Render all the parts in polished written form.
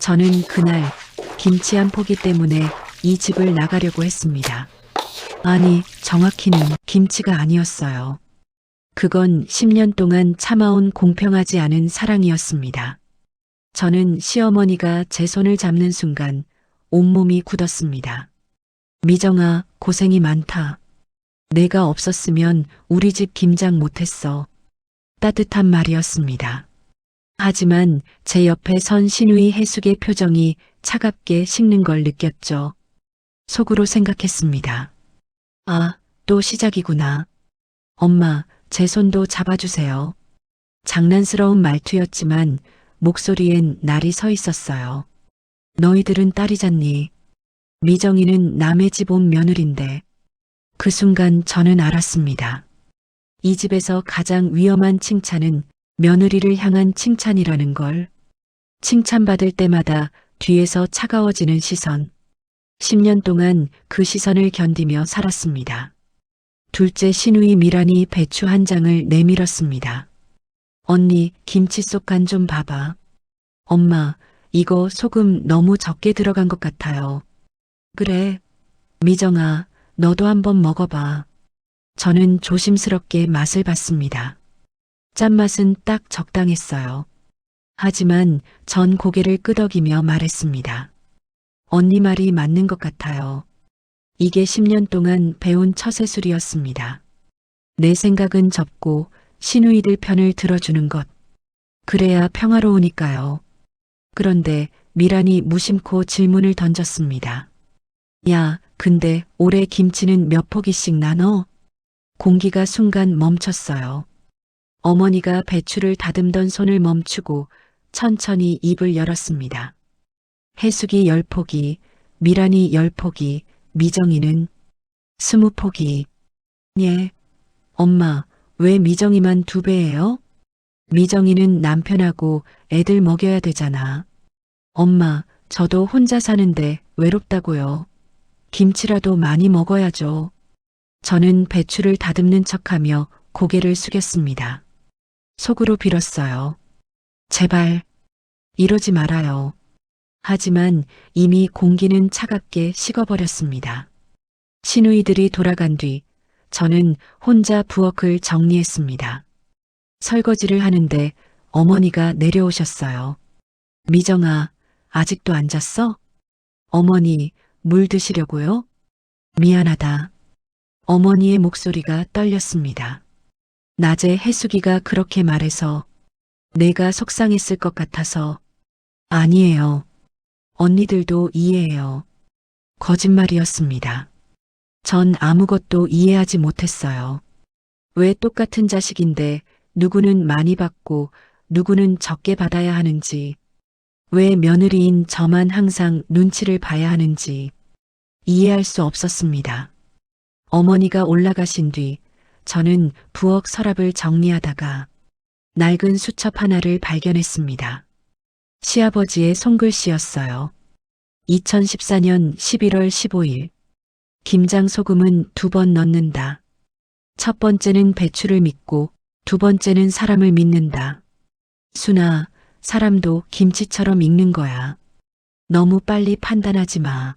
저는 그날 김치 한 포기 때문에 이 집을 나가려고 했습니다. 아니, 정확히는 김치가 아니었어요. 그건 10년 동안 참아온 공평하지 않은 사랑이었습니다. 저는 시어머니가 제 손을 잡는 순간 온몸이 굳었습니다. 미정아, 고생이 많다. 내가 없었으면 우리 집 김장 못했어. 따뜻한 말이었습니다. 하지만 제 옆에 선 신우이 해숙의 표정이 차갑게 식는 걸 느꼈죠. 속으로 생각했습니다. 아, 또 시작이구나. 엄마, 제 손도 잡아주세요. 장난스러운 말투였지만 목소리엔 날이 서 있었어요. 너희들은 딸이잖니. 미정이는 남의 집 온 며느린데. 그 순간 저는 알았습니다. 이 집에서 가장 위험한 칭찬은 며느리를 향한 칭찬이라는 걸. 칭찬받을 때마다 뒤에서 차가워지는 시선. 10년 동안 그 시선을 견디며 살았습니다. 둘째 시누이 미란이 배추 한 장을 내밀었습니다. 언니, 김치 속 간 좀 봐봐. 엄마, 이거 소금 너무 적게 들어간 것 같아요. 그래. 미정아, 너도 한번 먹어봐. 저는 조심스럽게 맛을 봤습니다. 짠맛은 딱 적당했어요. 하지만 전 고개를 끄덕이며 말했습니다. 언니 말이 맞는 것 같아요. 이게 10년 동안 배운 처세술이었습니다. 내 생각은 접고 시누이들 편을 들어주는 것. 그래야 평화로우니까요. 그런데 미란이 무심코 질문을 던졌습니다. 야, 근데 올해 김치는 몇 포기씩 나눠? 공기가 순간 멈췄어요. 어머니가 배추를 다듬던 손을 멈추고 천천히 입을 열었습니다. 해숙이 10포기, 미란이 10포기, 미정이는 20포기. 예. 엄마, 왜 미정이만 2배예요? 미정이는 남편하고 애들 먹여야 되잖아. 엄마, 저도 혼자 사는데 외롭다고요. 김치라도 많이 먹어야죠. 저는 배추를 다듬는 척하며 고개를 숙였습니다. 속으로 빌었어요. 제발, 이러지 말아요. 하지만 이미 공기는 차갑게 식어버렸습니다. 시누이들이 돌아간 뒤 저는 혼자 부엌을 정리했습니다. 설거지를 하는데 어머니가 내려오셨어요. 미정아, 아직도 안 잤어? 어머니, 물 드시려고요? 미안하다. 어머니의 목소리가 떨렸습니다. 낮에 해숙이가 그렇게 말해서 내가 속상했을 것 같아서. 아니에요. 언니들도 이해해요. 거짓말이었습니다. 전 아무것도 이해하지 못했어요. 왜 똑같은 자식인데 누구는 많이 받고 누구는 적게 받아야 하는지, 왜 며느리인 저만 항상 눈치를 봐야 하는지 이해할 수 없었습니다. 어머니가 올라가신 뒤 저는 부엌 서랍을 정리하다가 낡은 수첩 하나를 발견했습니다. 시아버지의 손글씨였어요. 2014년 11월 15일. 김장 소금은 2번 넣는다. 첫 번째는 배추를 믿고 두 번째는 사람을 믿는다. 순아, 사람도 김치처럼 익는 거야. 너무 빨리 판단하지 마.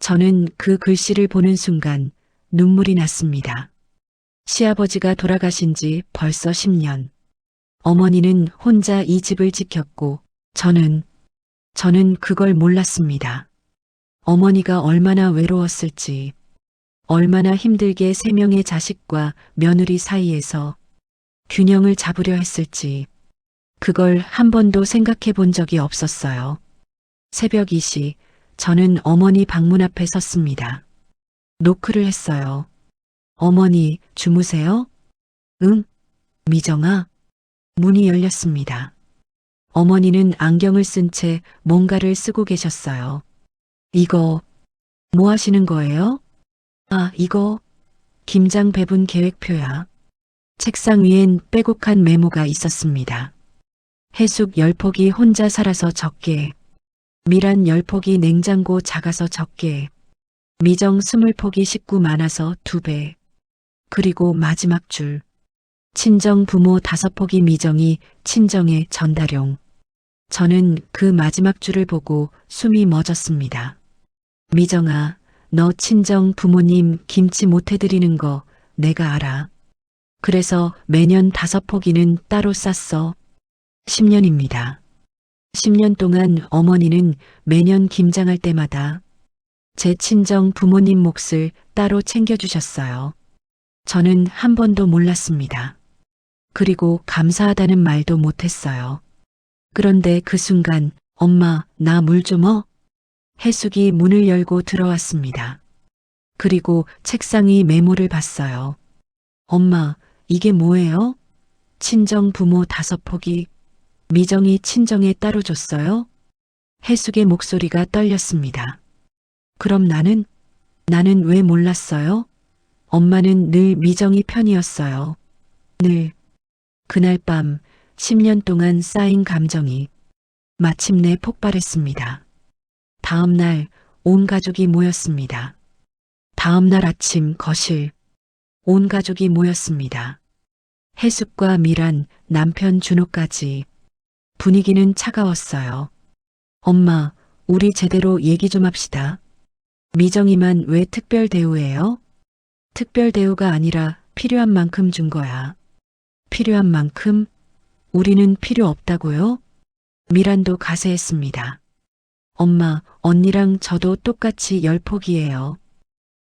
저는 그 글씨를 보는 순간 눈물이 났습니다. 시아버지가 돌아가신 지 벌써 10년. 어머니는 혼자 이 집을 지켰고 저는 그걸 몰랐습니다. 어머니가 얼마나 외로웠을지, 얼마나 힘들게 3명의 자식과 며느리 사이에서 균형을 잡으려 했을지, 그걸 한 번도 생각해 본 적이 없었어요. 새벽 2시, 저는 어머니 방문 앞에 섰습니다. 노크를 했어요. 어머니, 주무세요? 응? 미정아? 문이 열렸습니다. 어머니는 안경을 쓴 채 뭔가를 쓰고 계셨어요. 이거, 뭐 하시는 거예요? 아, 이거, 김장 배분 계획표야. 책상 위엔 빼곡한 메모가 있었습니다. 해숙 10포기 혼자 살아서 적게, 미란 10포기 냉장고 작아서 적게, 미정 20포기 식구 많아서 2배, 그리고 마지막 줄, 친정 부모 5포기 미정이 친정의 전다룡. 저는 그 마지막 줄을 보고 숨이 멎었습니다. 미정아, 너 친정 부모님 김치 못 해드리는 거 내가 알아. 그래서 매년 5포기는 따로 쌌어. 10년입니다. 10년 동안 어머니는 매년 김장할 때마다 제 친정 부모님 몫을 따로 챙겨주셨어요. 저는 한 번도 몰랐습니다. 그리고 감사하다는 말도 못했어요. 그런데 그 순간 엄마, 나 물 좀 해숙이 문을 열고 들어왔습니다. 그리고 책상 위 메모를 봤어요. 엄마, 이게 뭐예요? 친정 부모 5포기. 미정이 친정에 따로 줬어요? 해숙의 목소리가 떨렸습니다. 그럼 나는 왜 몰랐어요? 엄마는 늘 미정이 편이었어요. 늘. 그날 밤 10년 동안 쌓인 감정이 마침내 폭발했습니다. 다음 날 온 가족이 모였습니다. 다음 날 아침 거실. 온 가족이 모였습니다. 해숙과 미란, 남편 준호까지. 분위기는 차가웠어요. 엄마, 우리 제대로 얘기 좀 합시다. 미정이만 왜 특별 대우예요? 특별 대우가 아니라 필요한 만큼 준 거야. 필요한 만큼? 우리는 필요 없다고요? 미란도 가세했습니다. 엄마, 언니랑 저도 똑같이 10포기예요.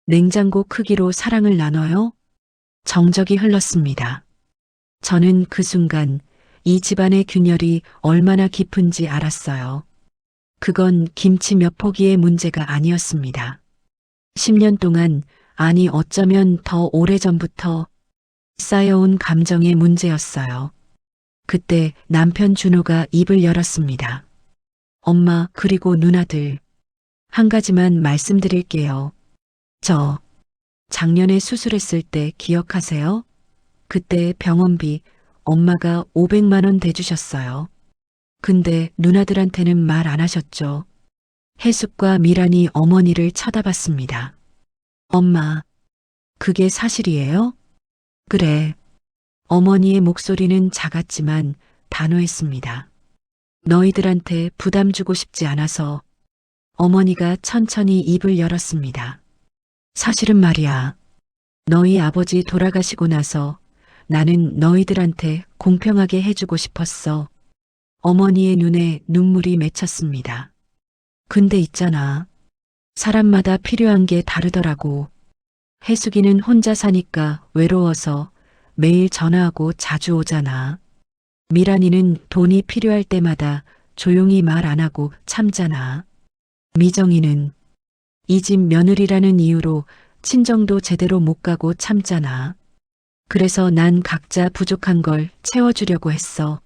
냉장고 크기로 사랑을 나눠요? 정적이 흘렀습니다. 저는 그 순간 이 집안의 균열이 얼마나 깊은지 알았어요. 그건 김치 몇 포기의 문제가 아니었습니다. 10년 동안, 아니 어쩌면 더 오래전부터 쌓여온 감정의 문제였어요. 그때 남편 준호가 입을 열었습니다. 엄마, 그리고 누나들. 한 가지만 말씀드릴게요. 저 작년에 수술했을 때 기억하세요? 그때 병원비 엄마가 500만 원 대주셨어요. 근데 누나들한테는 말 안 하셨죠. 해숙과 미란이 어머니를 쳐다봤습니다. 엄마, 그게 사실이에요? 그래. 어머니의 목소리는 작았지만 단호했습니다. 너희들한테 부담 주고 싶지 않아서. 어머니가 천천히 입을 열었습니다. 사실은 말이야. 너희 아버지 돌아가시고 나서 나는 너희들한테 공평하게 해주고 싶었어. 어머니의 눈에 눈물이 맺혔습니다. 근데 있잖아. 사람마다 필요한 게 다르더라고. 해숙이는 혼자 사니까 외로워서 매일 전화하고 자주 오잖아. 미란이는 돈이 필요할 때마다 조용히 말 안 하고 참잖아. 미정이는 이 집 며느리라는 이유로 친정도 제대로 못 가고 참잖아. 그래서 난 각자 부족한 걸 채워주려고 했어.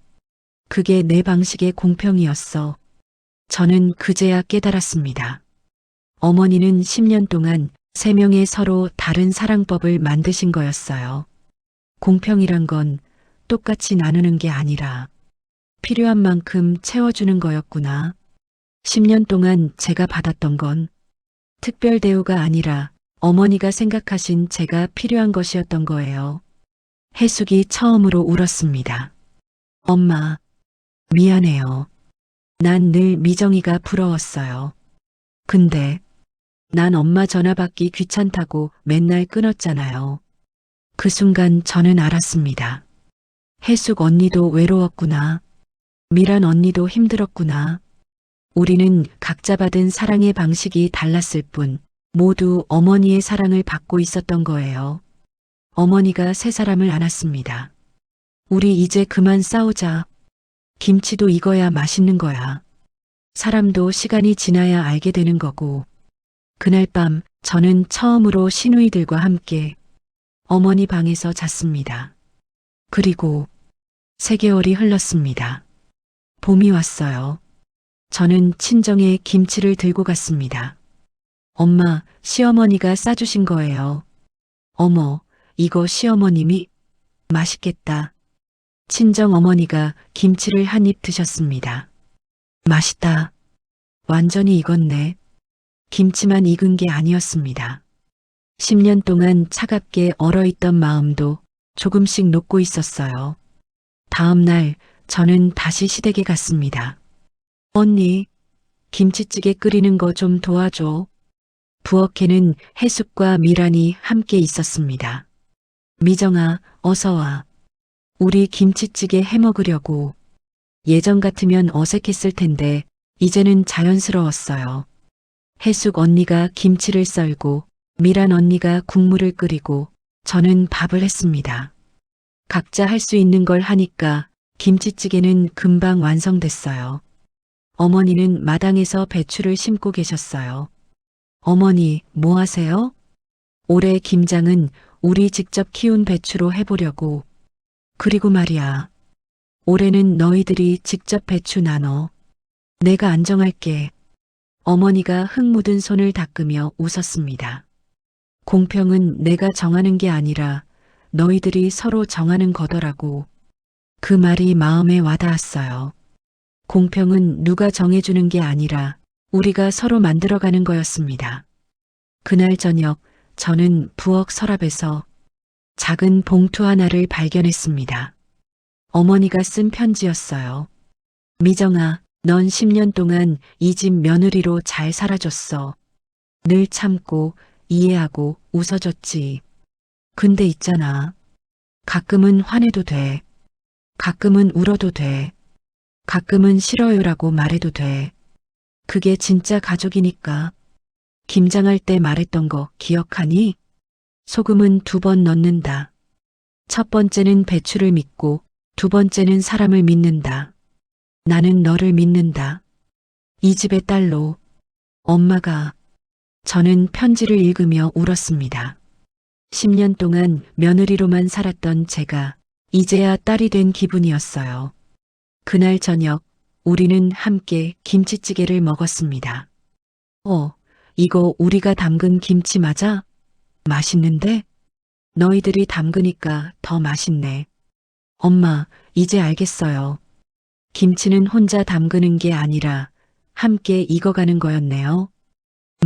그게 내 방식의 공평이었어. 저는 그제야 깨달았습니다. 어머니는 10년 동안 3명의 서로 다른 사랑법을 만드신 거였어요. 공평이란 건 똑같이 나누는 게 아니라 필요한 만큼 채워주는 거였구나. 10년 동안 제가 받았던 건 특별 대우가 아니라 어머니가 생각하신 제가 필요한 것이었던 거예요. 해숙이 처음으로 울었습니다. 엄마, 미안해요. 난 늘 미정이가 부러웠어요. 근데 난 엄마 전화 받기 귀찮다고 맨날 끊었잖아요. 그 순간 저는 알았습니다. 해숙 언니도 외로웠구나. 미란 언니도 힘들었구나. 우리는 각자 받은 사랑의 방식이 달랐을 뿐 모두 어머니의 사랑을 받고 있었던 거예요. 어머니가 새 사람을 안았습니다. 우리 이제 그만 싸우자. 김치도 익어야 맛있는 거야. 사람도 시간이 지나야 알게 되는 거고. 그날 밤 저는 처음으로 시누이들과 함께 어머니 방에서 잤습니다. 그리고 3개월이 흘렀습니다. 봄이 왔어요. 저는 친정에 김치를 들고 갔습니다. 엄마, 시어머니가 싸주신 거예요. 어머, 이거 시어머님이? 맛있겠다. 친정 어머니가 김치를 한 입 드셨습니다. 맛있다. 완전히 익었네. 김치만 익은 게 아니었습니다. 10년 동안 차갑게 얼어있던 마음도 조금씩 녹고 있었어요. 다음 날 저는 다시 시댁에 갔습니다. 언니, 김치찌개 끓이는 거 좀 도와줘. 부엌에는 해숙과 미란이 함께 있었습니다. 미정아, 어서 와. 우리 김치찌개 해 먹으려고. 예전 같으면 어색했을 텐데, 이제는 자연스러웠어요. 해숙 언니가 김치를 썰고, 미란 언니가 국물을 끓이고, 저는 밥을 했습니다. 각자 할 수 있는 걸 하니까 김치찌개는 금방 완성됐어요. 어머니는 마당에서 배추를 심고 계셨어요. 어머니, 뭐 하세요? 올해 김장은 우리 직접 키운 배추로 해보려고. 그리고 말이야. 올해는 너희들이 직접 배추 나눠. 내가 안정할게. 어머니가 흙 묻은 손을 닦으며 웃었습니다. 공평은 내가 정하는 게 아니라 너희들이 서로 정하는 거더라고. 그 말이 마음에 와닿았어요. 공평은 누가 정해주는 게 아니라 우리가 서로 만들어가는 거였습니다. 그날 저녁 저는 부엌 서랍에서 작은 봉투 하나를 발견했습니다. 어머니가 쓴 편지였어요. 미정아, 넌 10년 동안 이 집 며느리로 잘 살아줬어. 늘 참고 이해하고 웃어줬지. 근데 있잖아. 가끔은 화내도 돼. 가끔은 울어도 돼. 가끔은 싫어요라고 말해도 돼. 그게 진짜 가족이니까. 김장할 때 말했던 거 기억하니? 소금은 2번 넣는다. 첫 번째는 배추를 믿고 두 번째는 사람을 믿는다. 나는 너를 믿는다. 이 집의 딸로. 엄마가. 저는 편지를 읽으며 울었습니다. 10년 동안 며느리로만 살았던 제가 이제야 딸이 된 기분이었어요. 그날 저녁 우리는 함께 김치찌개를 먹었습니다. 이거 우리가 담근 김치 맞아? 맛있는데? 너희들이 담그니까 더 맛있네. 엄마, 이제 알겠어요. 김치는 혼자 담그는 게 아니라 함께 익어가는 거였네요.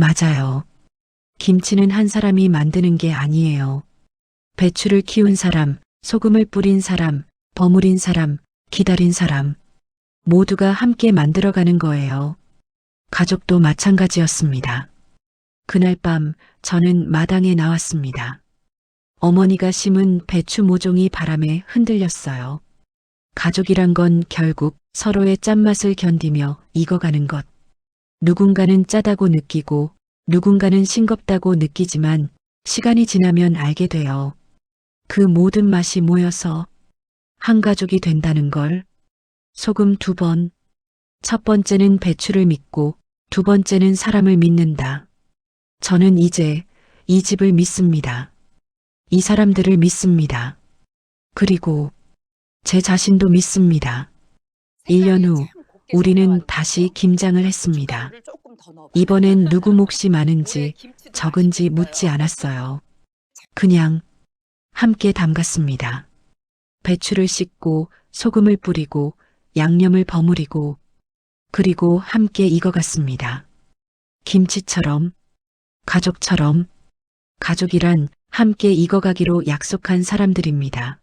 맞아요. 김치는 한 사람이 만드는 게 아니에요. 배추를 키운 사람, 소금을 뿌린 사람, 버무린 사람, 기다린 사람. 모두가 함께 만들어가는 거예요. 가족도 마찬가지였습니다. 그날 밤 저는 마당에 나왔습니다. 어머니가 심은 배추 모종이 바람에 흔들렸어요. 가족이란 건 결국 서로의 짠맛을 견디며 익어가는 것. 누군가는 짜다고 느끼고 누군가는 싱겁다고 느끼지만 시간이 지나면 알게 돼요. 그 모든 맛이 모여서 한 가족이 된다는 걸. 소금 2번. 첫 번째는 배추를 믿고 두 번째는 사람을 믿는다. 저는 이제 이 집을 믿습니다. 이 사람들을 믿습니다. 그리고 제 자신도 믿습니다. 1년 후 우리는 다시 김장을 했습니다. 이번엔 누구 몫이 많은지 적은지 묻지 않았어요. 그냥 함께 담갔습니다. 배추를 씻고 소금을 뿌리고 양념을 버무리고 그리고 함께 익어갔습니다. 김치처럼, 가족처럼, 가족이란 함께 익어가기로 약속한 사람들입니다.